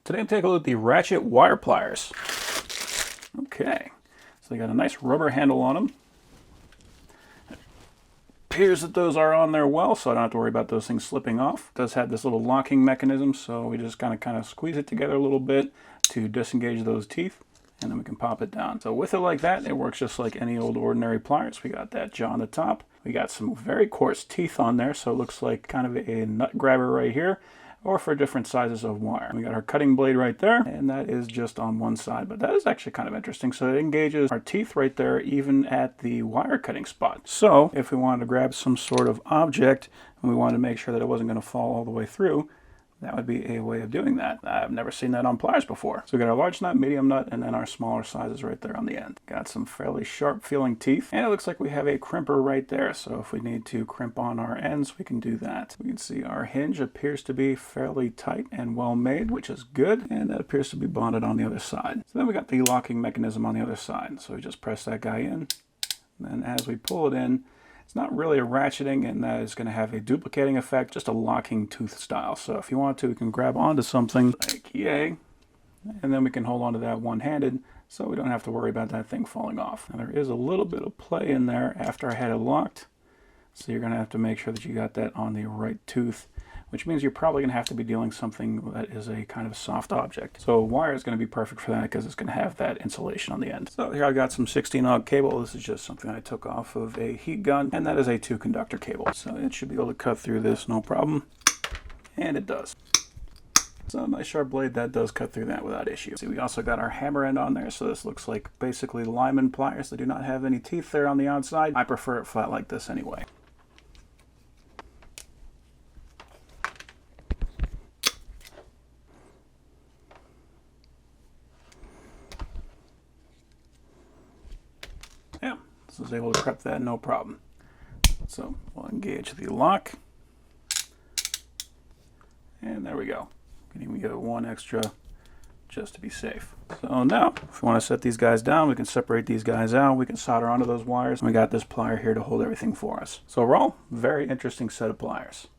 Today I'm taking a look at the Ratchet wire pliers. Okay, so they got a nice rubber handle on them. Appears that those are on there well, so I don't have to worry about those things slipping off. It does have this little locking mechanism, so we just kind of squeeze it together a little bit to disengage those teeth, and then we can pop it down. So with it like that, it works just like any old ordinary pliers. We got that jaw on the top. We got some very coarse teeth on there, so it looks like kind of a nut grabber right here, or for different sizes of wire. We got our cutting blade right there, and that is just on one side, but that is actually kind of interesting. So it engages our teeth right there, even at the wire cutting spot. So if we wanted to grab some sort of object, and we wanted to make sure that it wasn't going to fall all the way through, that would be a way of doing that. I've never seen that on pliers before. So we got our large nut, medium nut, and then our smaller sizes right there on the end. Got some fairly sharp feeling teeth, and it looks like we have a crimper right there. So if we need to crimp on our ends, we can do that. We can see our hinge appears to be fairly tight and well made, which is good, and that appears to be bonded on the other side. So then we got the locking mechanism on the other side. So we just press that guy in, and then as we pull it in, it's not really a ratcheting, and that is going to have a duplicating effect, just a locking tooth style. So if you want to, we can grab onto something like yay, and then we can hold onto that one-handed, so we don't have to worry about that thing falling off. Now there is a little bit of play in there after I had it locked, so you're going to have to make sure that you got that on the right tooth, which means you're probably going to have to be dealing something that is a kind of soft object. So wire is going to be perfect for that because it's going to have that insulation on the end. So here I got some 16-aught cable. This is just something I took off of a heat gun, and that is a 2-conductor cable. So it should be able to cut through this no problem, and it does. So a nice sharp blade that does cut through that without issue. See, we also got our hammer end on there, so this looks like basically Lyman pliers that do not have any teeth there on the outside. I prefer it flat like this anyway. Yeah, this is able to prep that no problem. So we'll engage the lock, and there we go. We can even give it one extra just to be safe. So now, if we want to set these guys down, we can separate these guys out. We can solder onto those wires. We got this plier here to hold everything for us. So overall, very interesting set of pliers.